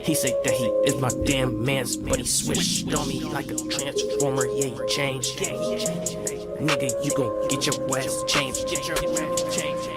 He said that he is my damn mans, but he switched on me like a transformer. Yeah, he changed. Nigga, you gon' get your ass changed.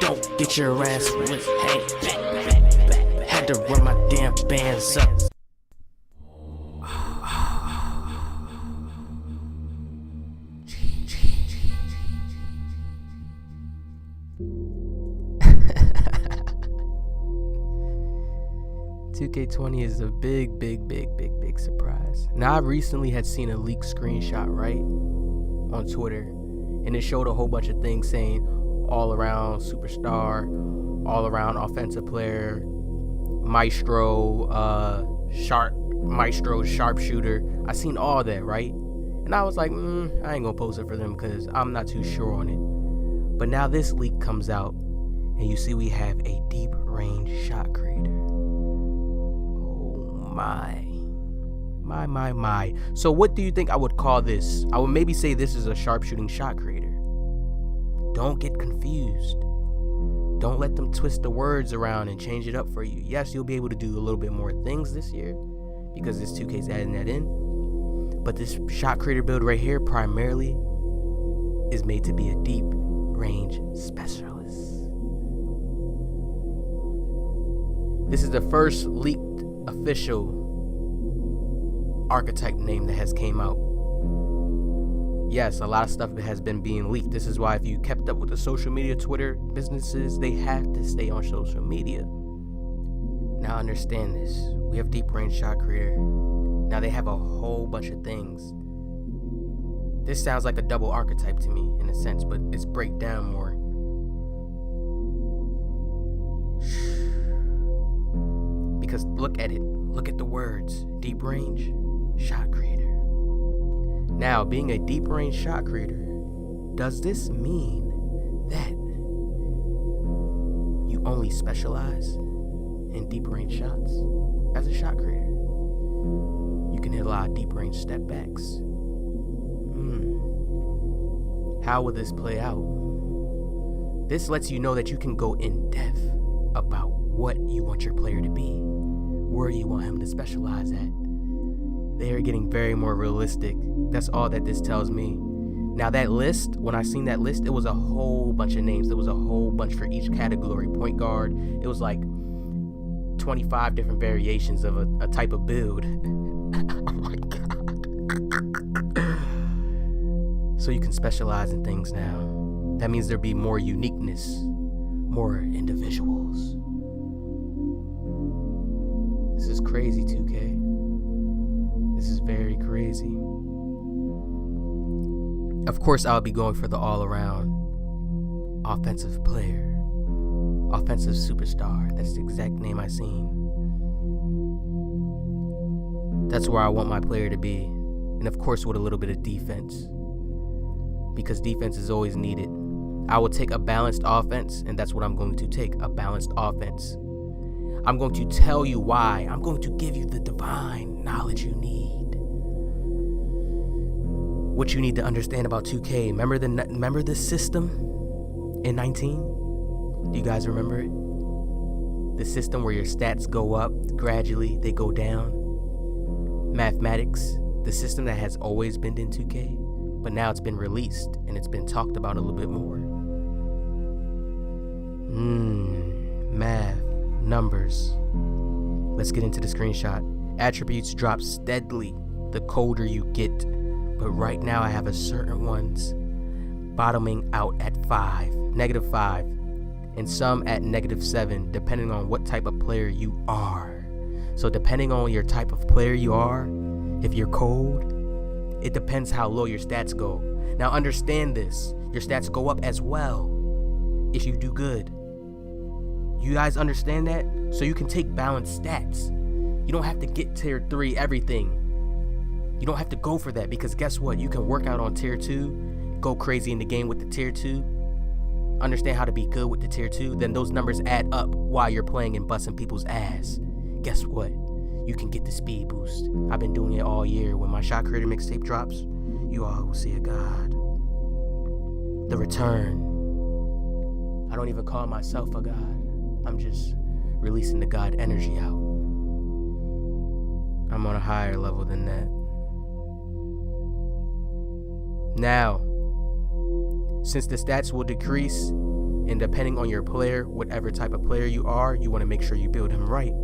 Don't get your ass with hey. Had to run my damn bands up. $2K20 is a big surprise. Now, I recently had seen a leaked screenshot, right, on Twitter, and it showed a whole bunch of things saying all around superstar, all around offensive player, maestro, sharpshooter. I seen all that, right? And I was like, I ain't gonna post it for them because I'm not too sure on it. But now this leak comes out, and you see we have a deep range shot creator. My. So what do you think I would call this? I would maybe say this is a sharpshooting shot creator. Don't get confused. Don't let them twist the words around and change it up for you. Yes, you'll be able to do a little bit more things this year because this 2K's adding that in. But this shot creator build right here primarily is made to be a deep range specialist. This is the first leaked official archetype name that has came out. Yes, a lot of stuff has been being leaked. This is why if you kept up with the social media, Twitter businesses, they have to stay on social media. Now understand this. We have deep range shot creator. Now they have a whole bunch of things. This sounds like a double archetype to me in a sense, but it's break down more. Because look at it. Look at the words. Deep range shot creator. Now, being a deep range shot creator, does this mean that you only specialize in deep range shots as a shot creator? You can hit a lot of deep range step backs. How will this play out? This lets you know that you can go in depth about what you want your player to be, where you want him to specialize at. They are getting very more realistic. That's all that this tells me. Now that list, when I seen that list, it was a whole bunch of names. There was a whole bunch for each category. Point guard, it was like 25 different variations of a type of build. Oh my God. So you can specialize in things now. That means there'll be more uniqueness, more individuals. This is crazy, 2K. This is very crazy. Of course, I'll be going for the all-around offensive player, offensive superstar. That's the exact name I seen. That's where I want my player to be. And of course, with a little bit of defense, because defense is always needed. I will take a balanced offense, and that's what I'm going to take, a balanced offense. I'm going to tell you why. I'm going to give you the divine knowledge you need. What you need to understand about 2K. Remember the system in 19? Do you guys remember it? The system where your stats go up gradually, they go down. Mathematics, the system that has always been in 2K, but now it's been released and it's been talked about a little bit more. Math, numbers. Let's get into the screenshot. Attributes drop steadily the colder you get, but right now I have a certain ones bottoming out at -5, and some at -7, depending on what type of player you are. So depending on your type of player you are, if you're cold, it depends how low your stats go. Now understand this, your stats go up as well if you do good. You guys understand that? So you can take balanced stats. You don't have to get tier 3 everything. You don't have to go for that, because guess what? You can work out on tier 2, go crazy in the game with the tier 2, understand how to be good with the tier 2, then those numbers add up while you're playing and busting people's ass. Guess what? You can get the speed boost. I've been doing it all year. When my shot creator mixtape drops, you all will see a god. The return. I don't even call myself a god. I'm just releasing the god energy out. on a higher level than that. Now, since the stats will decrease, and depending on your player, whatever type of player you are, you want to make sure you build him right.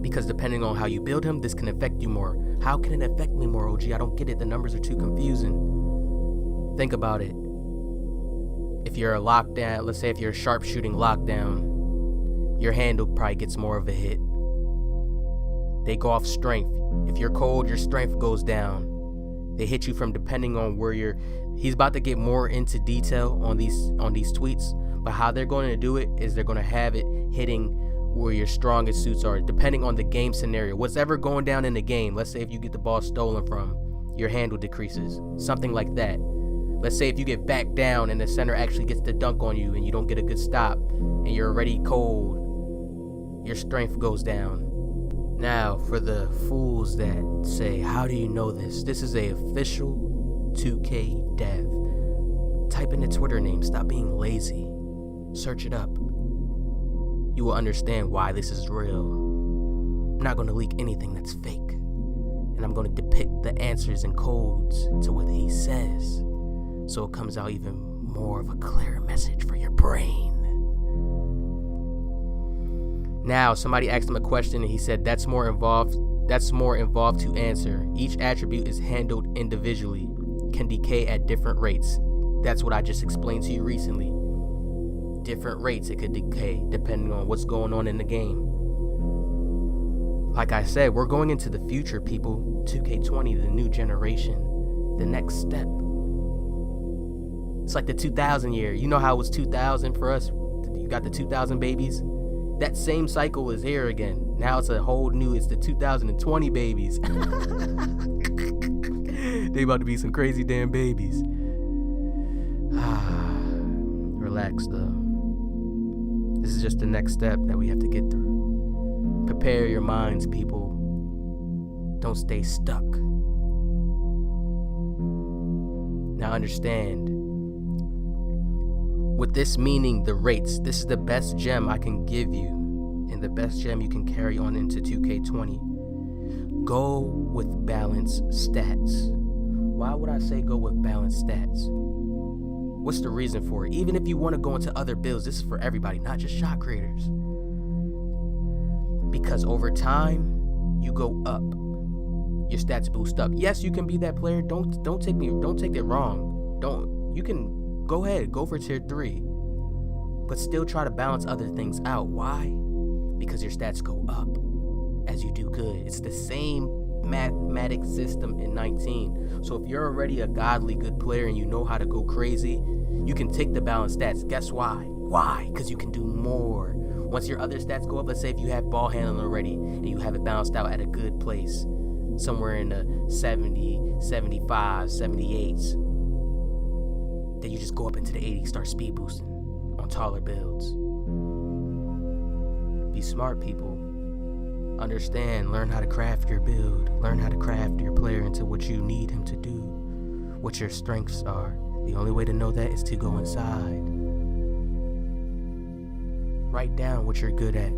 Because depending on how you build him, this can affect you more. How can it affect me more, OG? I don't get it. The numbers are too confusing. Think about it. If you're a lockdown, let's say if you're a sharpshooting lockdown, your handle probably gets more of a hit. They go off strength. If you're cold, your strength goes down. They hit you from depending on where you're. He's about to get more into detail on these tweets, but how they're going to do it is they're going to have it hitting where your strongest suits are, depending on the game scenario. What's ever going down in the game. Let's say if you get the ball stolen from, your handle decreases, something like that. Let's say if you get back down and the center actually gets the dunk on you and you don't get a good stop and you're already cold, your strength goes down. Now, for the fools that say, how do you know this? This is a official 2K dev. Type in the Twitter name. Stop being lazy. Search it up. You will understand why this is real. I'm not going to leak anything that's fake. And I'm going to depict the answers and codes to what he says, so it comes out even more of a clear message for your brain. Now, somebody asked him a question and he said, that's more involved to answer. Each attribute is handled individually, can decay at different rates. That's what I just explained to you recently. Different rates it could decay depending on what's going on in the game. Like I said, we're going into the future, people. 2K20, the new generation, the next step. It's like the 2000 year. You know how it was 2000 for us? You got the 2000 babies. That same cycle is here again. Now it's a whole new, it's the 2020 babies. They about to be some crazy damn babies. Relax though. This is just the next step that we have to get through. Prepare your minds, people. Don't stay stuck. Now understand. With this meaning the rates, this is the best gem I can give you and the best gem you can carry on into 2K20. Go with balanced stats. Why would I say go with balanced stats? What's the reason for it? Even if you want to go into other builds, this is for everybody, not just shot creators. Because over time, you go up. Your stats boost up. Yes, you can be that player. Don't take it wrong. You can go ahead, go for tier 3. But still try to balance other things out. Why? Because your stats go up as you do good. It's the same mathematic system in 19. So if you're already a godly good player and you know how to go crazy, you can take the balanced stats. Guess why? Why? Because you can do more. Once your other stats go up, let's say if you have ball handling already and you have it balanced out at a good place, somewhere in the 70, 75, 78s, then you just go up into the 80s, start speed boosting on taller builds. Be smart, people. Understand, learn how to craft your build. Learn how to craft your player into what you need him to do, what your strengths are. The only way to know that is to go inside. Write down what you're good at.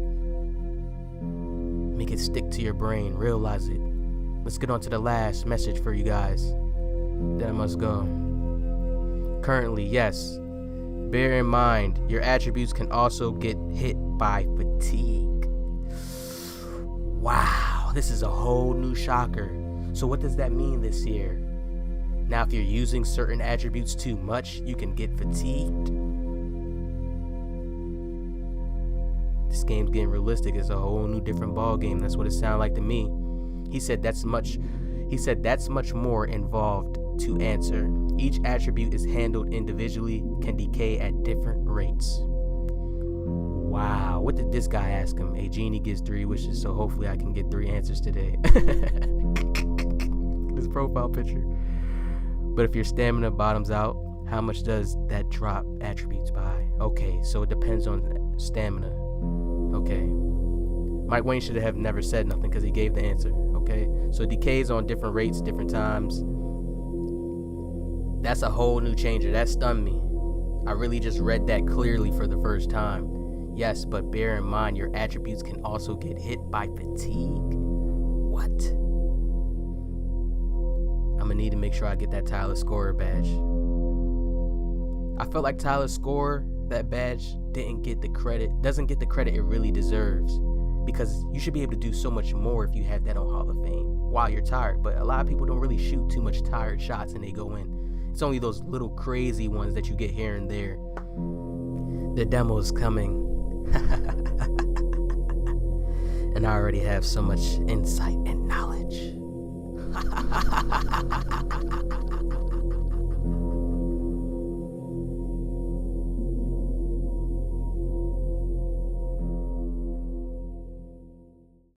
Make it stick to your brain. Realize it. Let's get on to the last message for you guys. Then I must go. Currently, yes. Bear in mind, your attributes can also get hit by fatigue. Wow, this is a whole new shocker. So what does that mean this year? Now, if you're using certain attributes too much, you can get fatigued. This game's getting realistic. It's a whole new different ball game. That's what it sounded like to me. He said that's much more involved to answer. Each attribute is handled individually, can decay at different rates. Wow, what did this guy ask him? A genie gives 3 wishes, so hopefully I can get 3 answers today. His profile picture. But if your stamina bottoms out, how much does that drop attributes by? Okay, so it depends on stamina. Okay. Mike Wayne should have never said nothing because he gave the answer. Okay, so it decays on different rates, different times. That's a whole new changer. That stunned me. I really just read that clearly for the first time. Yes, but bear in mind your attributes can also get hit by fatigue. What? I'm gonna need to make sure I get that Tyler Scorer badge. I felt like Tyler Scorer, that badge doesn't get the credit it really deserves, because you should be able to do so much more if you have that on Hall of Fame while you're tired. But a lot of people don't really shoot too much tired shots and they go in. It's only those little crazy ones that you get here and there. The demo's coming. And I already have so much insight and knowledge.